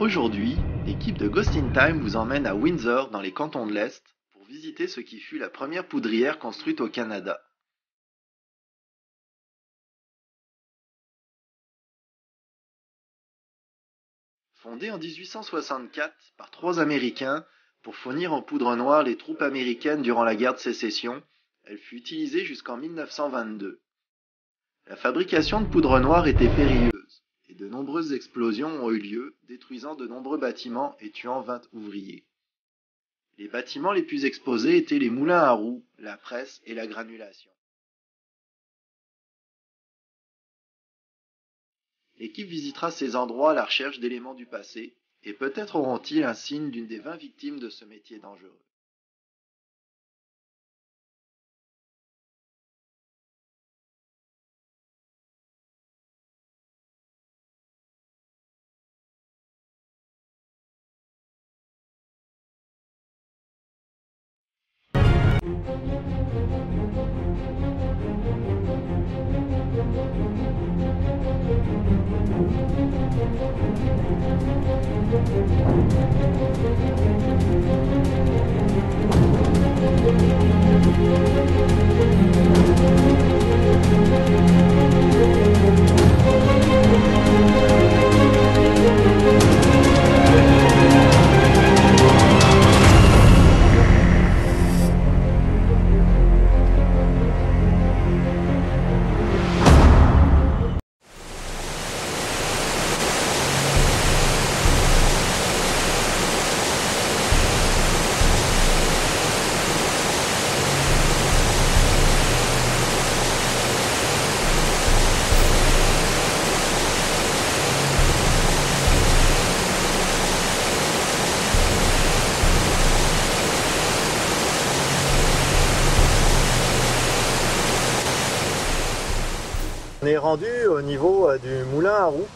Aujourd'hui, l'équipe de Ghost in Time vous emmène à Windsor dans les cantons de l'Est pour visiter ce qui fut la première poudrière construite au Canada. Fondée en 1864 par 3 Américains pour fournir en poudre noire les troupes américaines durant la guerre de Sécession, elle fut utilisée jusqu'en 1922. La fabrication de poudre noire était périlleuse et de nombreuses explosions ont eu lieu, détruisant de nombreux bâtiments et tuant 20 ouvriers. Les bâtiments les plus exposés étaient les moulins à roues, la presse et la granulation. L'équipe visitera ces endroits à la recherche d'éléments du passé, et peut-être auront-ils un signe d'une des 20 victimes de ce métier dangereux. On est rendu au niveau du moulin à roues.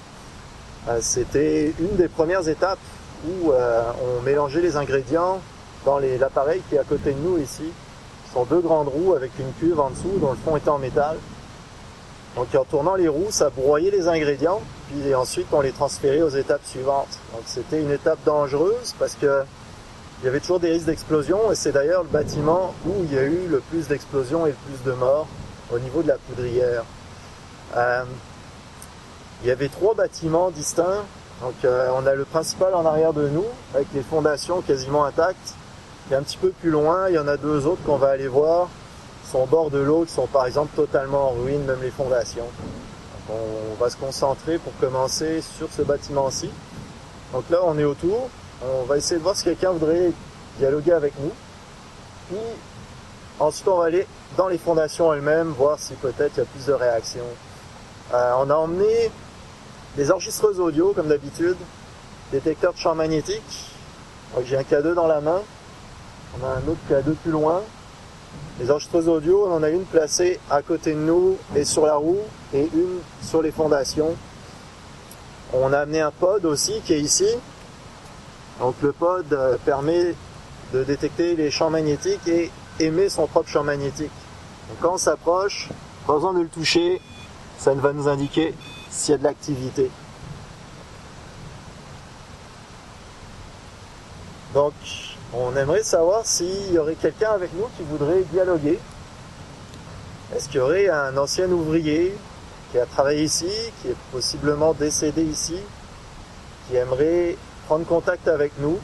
C'était une des premières étapes où on mélangeait les ingrédients dans l'appareil qui est à côté de nous ici. Ce sont deux grandes roues avec une cuve en dessous dont le fond était en métal. Donc en tournant les roues, ça broyait les ingrédients, puis ensuite on les transférait aux étapes suivantes. Donc c'était une étape dangereuse parce que il y avait toujours des risques d'explosion, et c'est d'ailleurs le bâtiment où il y a eu le plus d'explosions et le plus de morts au niveau de la poudrière. Il y avait 3 bâtiments distincts. Donc on a le principal en arrière de nous avec les fondations quasiment intactes, et un petit peu plus loin il y en a 2 autres qu'on va aller voir, qui sont au bord de l'eau, qui sont par exemple totalement en ruine, même les fondations. Donc, on va se concentrer pour commencer sur ce bâtiment-ci. Donc là on est autour, on va essayer de voir si quelqu'un voudrait dialoguer avec nous, puis ensuite on va aller dans les fondations elles-mêmes, voir si peut-être il y a plus de réactions. On a emmené des enregistreuses audio comme d'habitude, détecteurs de champ magnétique. J'ai un K2 dans la main, on a un autre K2 plus loin. Les enregistreuses audio, on en a une placée à côté de nous et sur la roue, et une sur les fondations. On a amené un pod aussi qui est ici. Donc le pod permet de détecter les champs magnétiques et émet son propre champ magnétique. Donc quand on s'approche, pas besoin de le toucher, ça va nous indiquer s'il y a de l'activité. Donc on aimerait savoir s'il y aurait quelqu'un avec nous qui voudrait dialoguer. Est-ce qu'il y aurait un ancien ouvrier qui a travaillé ici, qui est possiblement décédé ici, qui aimerait prendre contact avec nous?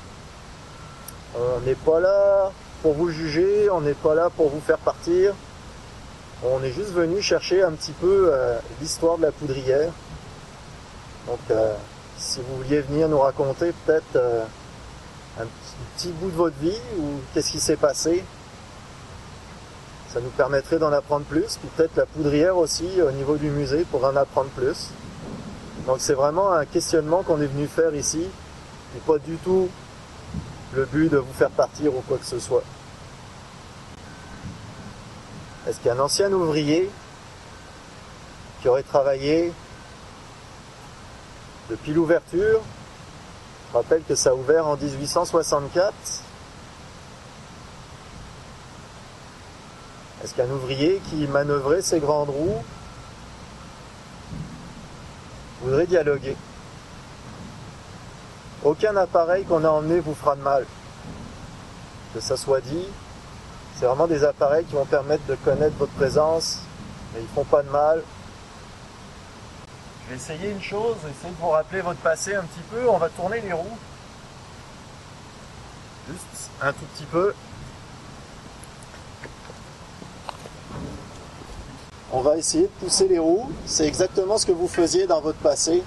On n'est pas là pour vous juger, on n'est pas là pour vous faire partir. On est juste venu chercher un petit peu l'histoire de la poudrière. Donc si vous vouliez venir nous raconter peut-être un petit bout de votre vie, ou qu'est-ce qui s'est passé, ça nous permettrait d'en apprendre plus, puis peut-être la poudrière aussi au niveau du musée pour en apprendre plus. Donc c'est vraiment un questionnement qu'on est venu faire ici, et pas du tout le but de vous faire partir ou quoi que ce soit. Est-ce qu'il y a un ancien ouvrier qui aurait travaillé depuis l'ouverture? Je rappelle que ça a ouvert en 1864. Est-ce qu'un ouvrier qui manœuvrait ces grandes roues voudrait dialoguer? aucun appareil qu'on a emmené vous fera de mal. Que ça soit dit, c'est vraiment des appareils qui vont permettre de connaître votre présence, mais ils ne font pas de mal. Je vais essayer une chose, essayer de vous rappeler votre passé un petit peu. On va tourner les roues. Juste un tout petit peu. On va essayer de pousser les roues. C'est exactement ce que vous faisiez dans votre passé.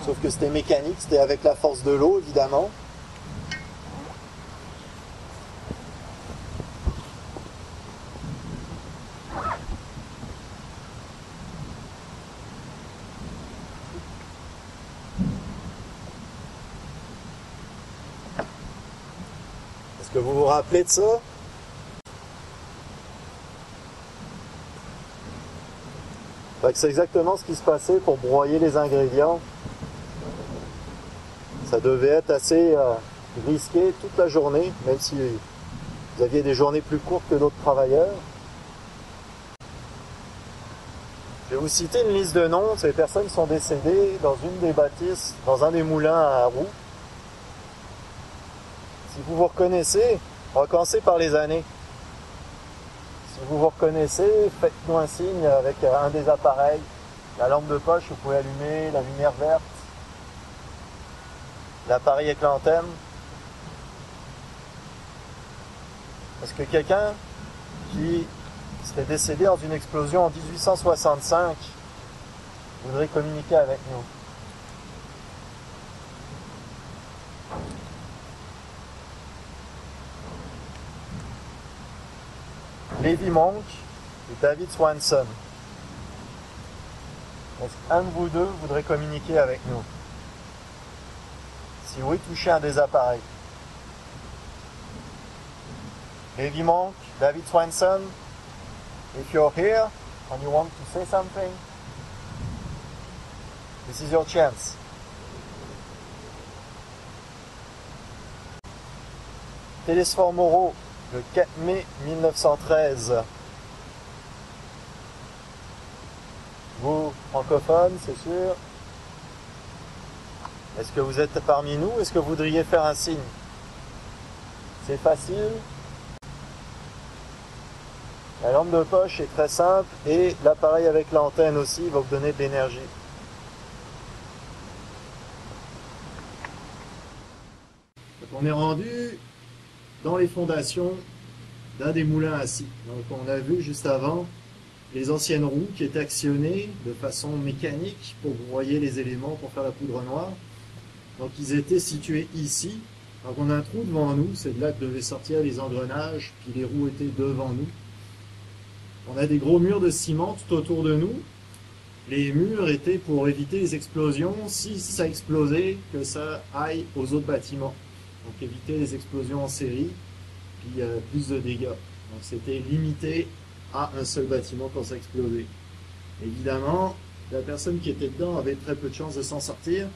Sauf que c'était mécanique, c'était avec la force de l'eau, évidemment. Est-ce que vous vous rappelez de ça? C'est exactement ce qui se passait pour broyer les ingrédients. Ça devait être assez risqué toute la journée, même si vous aviez des journées plus courtes que d'autres travailleurs. Je vais vous citer une liste de noms. Ces personnes sont décédées dans une des bâtisses, dans un des moulins à roues. Si vous vous reconnaissez, on va commencer par les années. Si vous vous reconnaissez, faites-nous un signe avec un des appareils. La lampe de poche, vous pouvez allumer, la lumière verte, l'appareil avec l'antenne. Est-ce que quelqu'un qui serait décédé dans une explosion en 1865 voudrait communiquer avec nous? Levi Monk et David Swanson. Est-ce qu'un de vous deux voudrait communiquer avec nous? Si oui, touchez un des appareils. Levi Monk, David Swanson, if you're here and you want to say something, this is your chance. Télésphore Moreau, le 4 mai 1913. Vous, francophone, c'est sûr. Est-ce que vous êtes parmi nous? Est-ce que vous voudriez faire un signe? C'est facile. La lampe de poche est très simple et l'appareil avec l'antenne aussi va vous donner de l'énergie. On est rendu dans les fondations d'un des moulins à scie. Donc on a vu juste avant les anciennes roues qui étaient actionnées de façon mécanique pour broyer les éléments pour faire la poudre noire. Donc ils étaient situés ici. Donc on a un trou devant nous, c'est de là que devaient sortir les engrenages, puis les roues étaient devant nous. On a des gros murs de ciment tout autour de nous. Les murs étaient pour éviter les explosions, si ça explosait, que ça aille aux autres bâtiments. Donc éviter les explosions en série, puis plus de dégâts. Donc c'était limité à un seul bâtiment quand ça explosait. Évidemment, la personne qui était dedans avait très peu de chances de s'en sortir.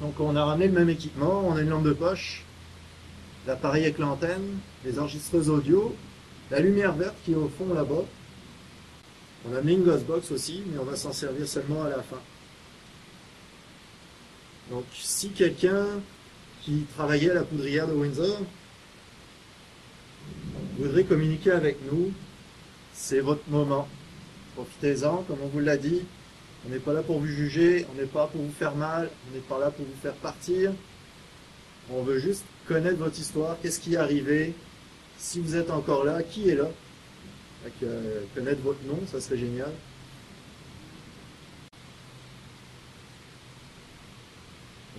Donc on a ramené le même équipement, on a une lampe de poche, l'appareil avec l'antenne, les enregistreuses audio, la lumière verte qui est au fond là-bas. On a amené une Ghostbox aussi, mais on va s'en servir seulement à la fin. Donc si quelqu'un qui travaillait à la poudrière de Windsor voudrait communiquer avec nous, c'est votre moment. Profitez-en, comme on vous l'a dit. On n'est pas là pour vous juger, on n'est pas pour vous faire mal, on n'est pas là pour vous faire partir. On veut juste connaître votre histoire, qu'est-ce qui est arrivé, si vous êtes encore là, qui est là. Connaître votre nom, ça serait génial.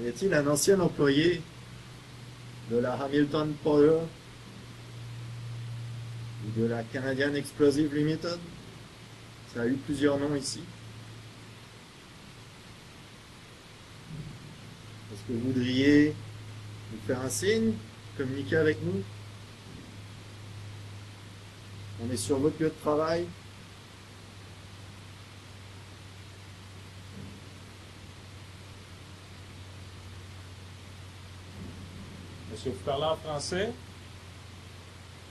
Y a-t-il un ancien employé de la Hamilton Powder ou de la Canadian Explosive Limited? Ça a eu plusieurs noms ici. Est-ce que vous voudriez nous faire un signe, communiquer avec nous? On est sur votre lieu de travail. Est-ce que vous parlez en français?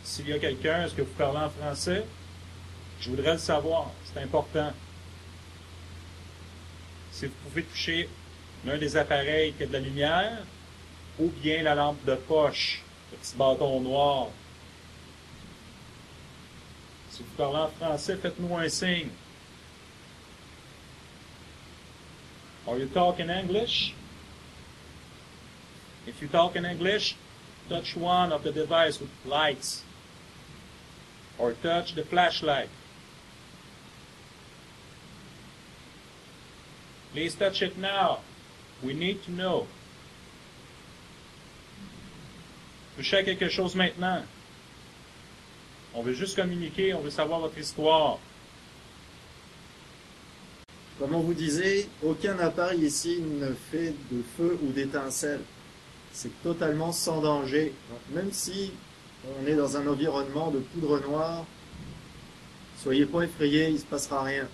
S'il y a quelqu'un, est-ce que vous parlez en français? Je voudrais le savoir, c'est important. Si vous pouvez toucher l'un des appareils qui a de la lumière, ou bien la lampe de poche, le petit bâton noir. Si vous parlez en français, faites-nous un signe. Are you talking English? If you talk in English, touch one of the device with lights, or touch the flashlight. Please touch it now. We need to know. Touchez à quelque chose maintenant. On veut juste communiquer, on veut savoir votre histoire. Comme on vous disait, aucun appareil ici ne fait de feu ou d'étincelle. C'est totalement sans danger. Donc, même si on est dans un environnement de poudre noire, soyez pas effrayés, il ne se passera rien.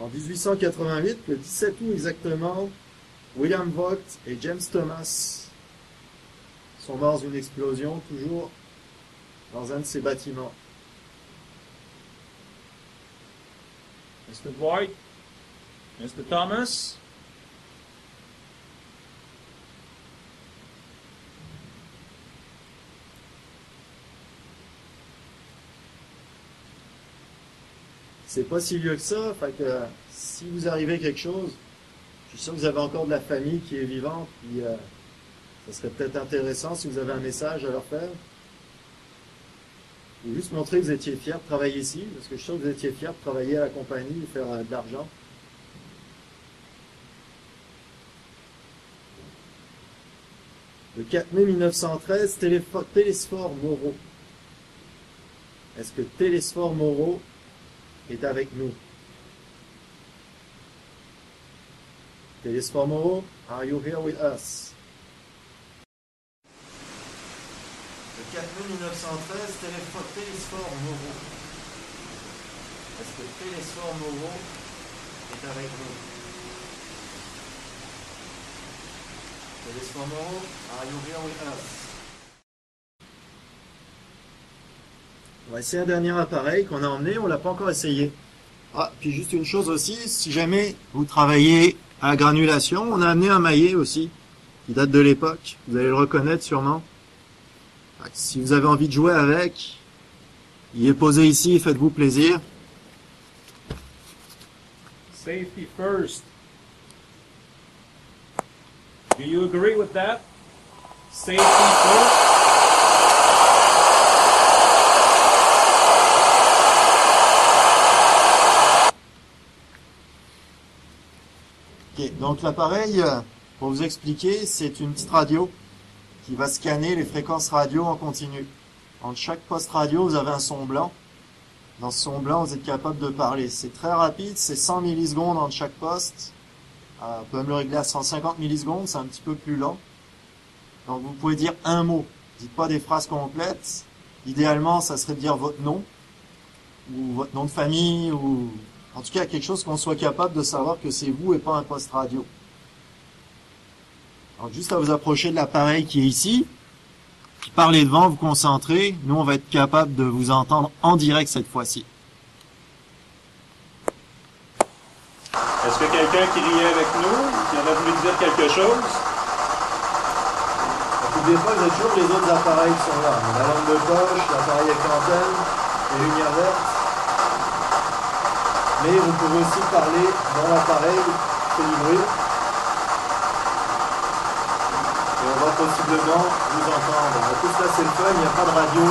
En 1888, le 17 août exactement, William Vogt et James Thomas sont morts d'une explosion, toujours dans un de ces bâtiments. Mr. Voigt, Mr. Thomas, C'est pas si vieux que ça, fait que si vous arrivez quelque chose, je suis sûr que vous avez encore de la famille qui est vivante, puis ça serait peut-être intéressant si vous avez un message à leur faire. Ou juste montrer que vous étiez fiers de travailler ici, parce que je suis sûr que vous étiez fiers de travailler à la compagnie et faire de l'argent. Le 4 mai 1913, Télésphore Moreau. Est-ce que Télésphore Moreau est avec nous? Télésphore Moreau, are you here with us? Le 4 mai 1913, Télésphore Moreau. Est-ce que Télésphore Moreau est avec nous? Télésphore Moreau, are you here with us? On va essayer un dernier appareil qu'on a emmené, on ne l'a pas encore essayé. Ah, puis juste une chose aussi, si jamais vous travaillez à la granulation, on a amené un maillet aussi, qui date de l'époque, vous allez le reconnaître sûrement. Si vous avez envie de jouer avec, il est posé ici, faites-vous plaisir. safety first. Do you agree with that? Safety first. Ok, donc l'appareil, pour vous expliquer, c'est une petite radio qui va scanner les fréquences radio en continu. Entre chaque poste radio, vous avez un son blanc. Dans ce son blanc, vous êtes capable de parler. C'est très rapide, c'est 100 millisecondes entre chaque poste. On peut même le régler à 150 millisecondes, c'est un petit peu plus lent. Donc vous pouvez dire un mot. Dites pas des phrases complètes. Idéalement, ça serait de dire votre nom, ou votre nom de famille, ou en tout cas quelque chose qu'on soit capable de savoir que c'est vous et pas un poste radio. Alors juste à vous approcher de l'appareil qui est ici, puis parlez devant, vous concentrez. Nous, on va être capable de vous entendre en direct cette fois-ci. Est-ce que quelqu'un qui riait avec nous, qui aurait voulu dire quelque chose? N'oubliez pas, vous avez toujours les autres appareils qui sont là. La lampe de poche, l'appareil avec antenne, les lumières vertes. Mais vous pouvez aussi parler dans l'appareil qui est livré. Et on va possiblement vous entendre. En plus là c'est le fun, il n'y a pas de radio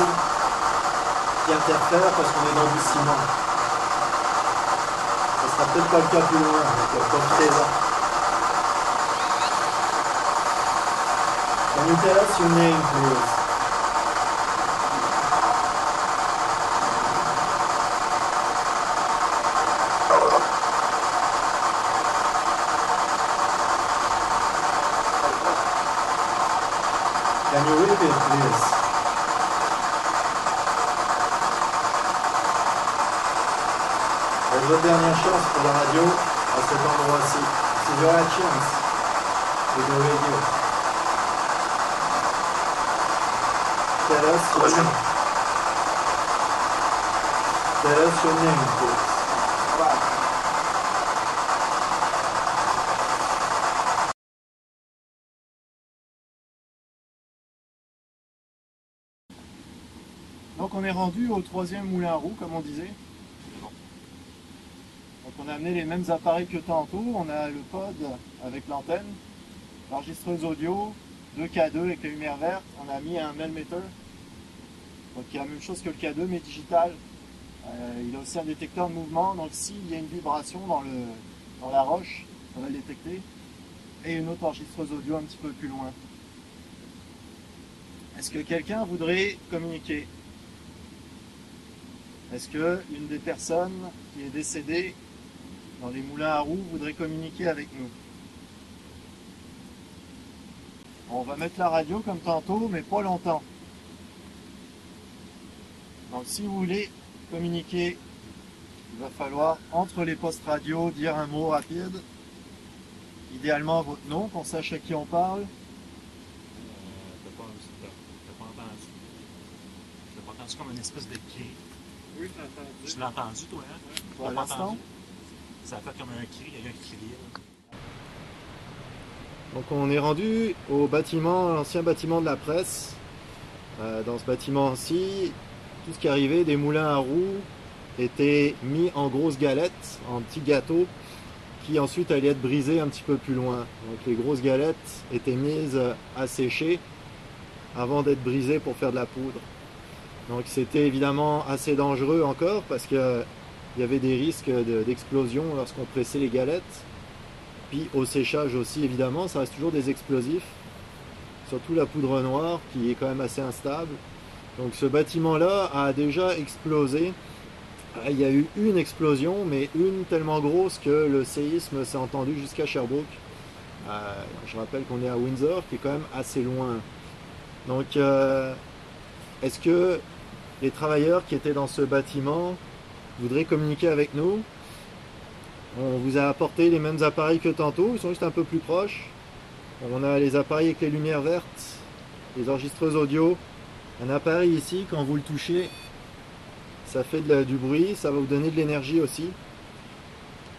qui interfère parce qu'on est dans du ciment. Ça sera peut-être pas le cas plus loin, donc profitez-en. Can you tell us your name, please? Can you repeat, please? C'est votre dernière chance pour la radio à cet endroit-ci. C'est your last chance with the radio. Tell us your name. Tell us your name, please. on est rendu au 3e moulin à roue, comme on disait. Donc on a amené les mêmes appareils que tantôt. On a le pod avec l'antenne, l'enregistreuse audio, 2K2 avec la lumière verte. On a mis un Melmeter, donc il y a la même chose que le K2 mais digital. Il a aussi un détecteur de mouvement, donc s'il y a une vibration dans la roche, ça va le détecter. Et une autre enregistreuse audio un petit peu plus loin. Est-ce que quelqu'un voudrait communiquer? Est-ce que une des personnes qui est décédée dans les moulins à roues voudrait communiquer avec nous? On va mettre la radio comme tantôt, mais pas longtemps. Donc si vous voulez communiquer, il va falloir entre les postes radio dire un mot rapide. Idéalement votre nom, qu'on sache à qui on parle. T'as pas entendu comme une espèce de cri? Oui, je l'ai entendu. Tu l'as entendu, toi, hein? Pour l'instant. Ça a fait comme un cri, quelqu'un qui criait. Donc on est rendu au bâtiment, l'ancien bâtiment de la presse. Dans ce bâtiment-ci, tout ce qui arrivait des moulins à roues était mis en grosses galettes, en petits gâteaux, qui ensuite allaient être brisés un petit peu plus loin. Donc les grosses galettes étaient mises à sécher avant d'être brisées pour faire de la poudre. Donc c'était évidemment assez dangereux encore parce qu'il y avait des risques d'explosion lorsqu'on pressait les galettes. Puis au séchage aussi évidemment, ça reste toujours des explosifs. Surtout la poudre noire qui est quand même assez instable. Donc ce bâtiment-là a déjà explosé. Il y a eu une explosion, mais une tellement grosse que le séisme s'est entendu jusqu'à Sherbrooke. Je rappelle qu'on est à Windsor, qui est quand même assez loin. Donc, est-ce que les travailleurs qui étaient dans ce bâtiment voudraient communiquer avec nous? On vous a apporté les mêmes appareils que tantôt, ils sont juste un peu plus proches. On a les appareils avec les lumières vertes, les enregistreuses audio. Un appareil ici, quand vous le touchez, ça fait du bruit, ça va vous donner de l'énergie aussi.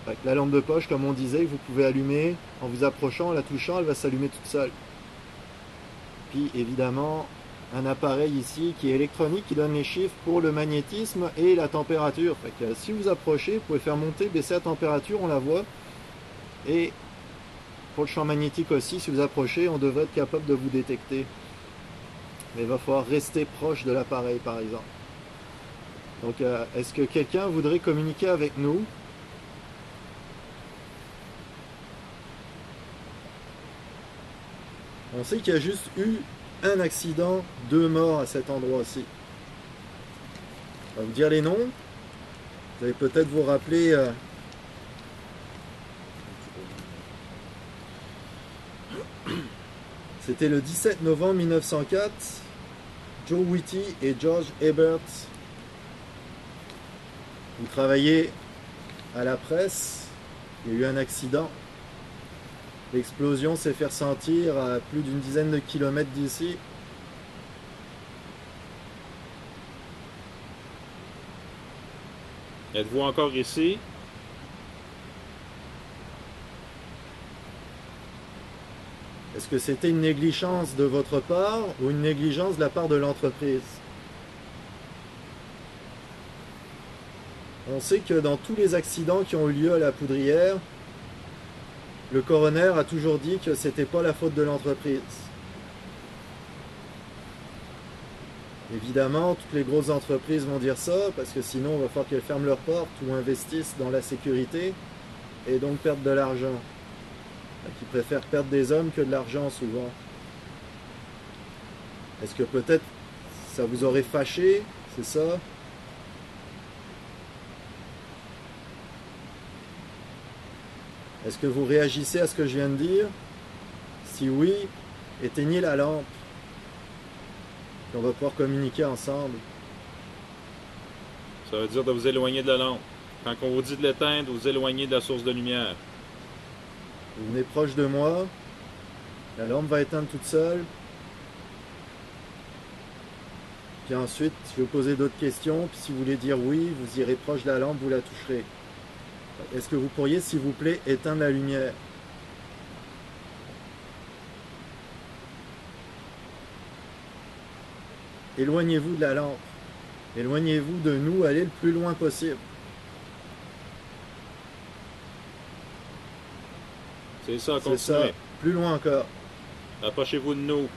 Avec la lampe de poche, comme on disait, que vous pouvez allumer en vous approchant, en la touchant, elle va s'allumer toute seule. Puis évidemment, un appareil ici qui est électronique, qui donne les chiffres pour le magnétisme et la température. Fait que, si vous approchez, vous pouvez faire monter, baisser la température, on la voit. Et pour le champ magnétique aussi, si vous approchez, on devrait être capable de vous détecter. Mais il va falloir rester proche de l'appareil, par exemple. Donc, est-ce que quelqu'un voudrait communiquer avec nous? On sait qu'il y a juste eu un accident, 2 morts à cet endroit-ci. On va vous dire les noms. Vous allez peut-être vous rappeler... C'était le 17 novembre 1904. Joe Whitty et George Ebert. Ils travaillaient à la presse. Il y a eu un accident. L'explosion s'est fait ressentir à plus d'une dizaine de kilomètres d'ici. Êtes-vous encore ici? Est-ce que c'était une négligence de votre part ou une négligence de la part de l'entreprise? On sait que dans tous les accidents qui ont eu lieu à la poudrière, le coroner a toujours dit que c'était pas la faute de l'entreprise. Évidemment, toutes les grosses entreprises vont dire ça, parce que sinon, il va falloir qu'elles ferment leurs portes ou investissent dans la sécurité et donc perdent de l'argent. Ils préfèrent perdre des hommes que de l'argent souvent. Est-ce que peut-être ça vous aurait fâché, c'est ça? Est-ce que vous réagissez à ce que je viens de dire? Si oui, éteignez la lampe. On va pouvoir communiquer ensemble. Ça veut dire de vous éloigner de la lampe. Quand on vous dit de l'éteindre, vous éloignez de la source de lumière. Vous venez proche de moi. La lampe va éteindre toute seule. Puis ensuite, je vais vous poser d'autres questions. Puis si vous voulez dire oui, vous irez proche de la lampe, vous la toucherez. Est-ce que vous pourriez, s'il vous plaît, éteindre la lumière? Éloignez-vous de la lampe. Éloignez-vous de nous, allez le plus loin possible. C'est ça, C'est continuez. ça, plus loin encore. Approchez-vous de nous.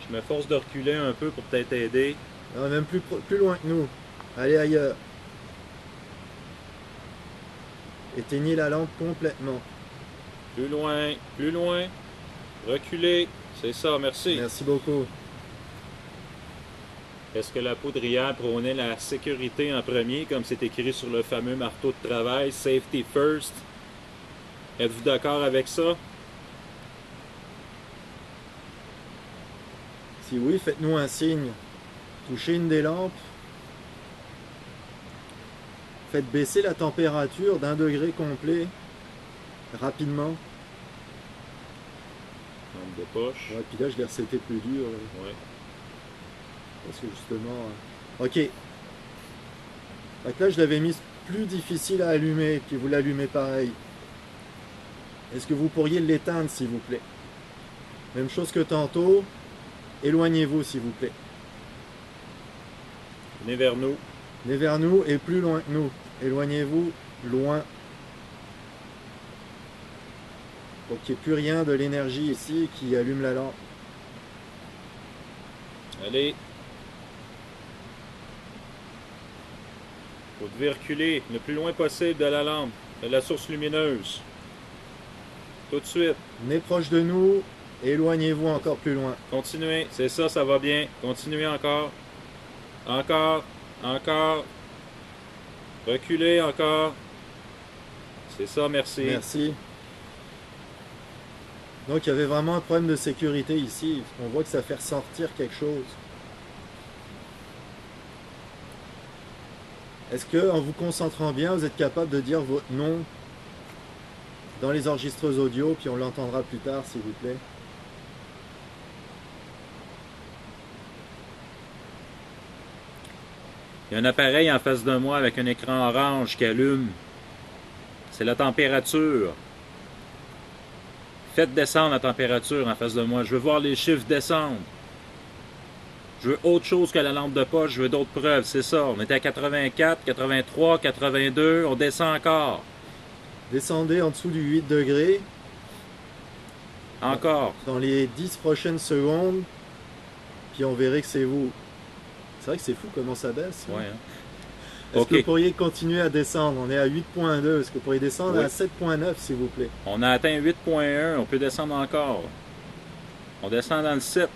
Je m'efforce de reculer un peu pour peut-être aider. Non, même plus loin que nous. Allez ailleurs. Éteignez la lampe complètement. Plus loin, plus loin. Reculez. C'est ça, merci. Merci beaucoup. Est-ce que la poudrière prônait la sécurité en premier, comme c'est écrit sur le fameux marteau de travail, Safety First? Êtes-vous d'accord avec ça? Si oui, faites-nous un signe. Touchez une des lampes. Faites baisser la température d'1 degré complet. Rapidement. Lampe de poche. Ouais, puis là, je l'ai reseté plus dur. Ouais. Parce que justement... Ok. Fait que là, je l'avais mis plus difficile à allumer, puis vous l'allumez pareil. Est-ce que vous pourriez l'éteindre, s'il vous plaît? Même chose que tantôt. Éloignez-vous, s'il vous plaît. Venez vers nous. Venez vers nous et plus loin que nous. Éloignez-vous loin. Pour qu'il n'y ait plus rien de l'énergie ici qui allume la lampe. Allez. Vous devez reculer le plus loin possible de la lampe, de la source lumineuse. Tout de suite. Venez proche de nous. Éloignez-vous encore plus loin. Continuez. C'est ça, ça va bien. Continuez encore. Encore. Encore. Reculez encore. C'est ça, merci. Merci. Donc il y avait vraiment un problème de sécurité ici. On voit que ça fait ressortir quelque chose. Est-ce que, en vous concentrant bien, vous êtes capable de dire votre nom dans les enregistreuses audio, puis on l'entendra plus tard, s'il vous plaît? Il y a un appareil en face de moi avec un écran orange qui allume. C'est la température. Faites descendre la température en face de moi. Je veux voir les chiffres descendre. Je veux autre chose que la lampe de poche. Je veux d'autres preuves. C'est ça. On était à 84, 83, 82. On descend encore. Descendez en dessous du 8 degrés. Encore. Dans les 10 prochaines secondes, puis on verrait que c'est vous. C'est vrai que c'est fou comment ça baisse. Ouais, hein. hein. Est-ce Ok. que vous pourriez continuer à descendre? On est à 8.2. Est-ce que vous pourriez descendre Oui. à 7.9, s'il vous plaît? On a atteint 8.1. On peut descendre encore. On descend dans le 7.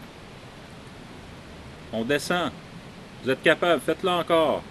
On descend. Vous êtes capable. Faites-le encore.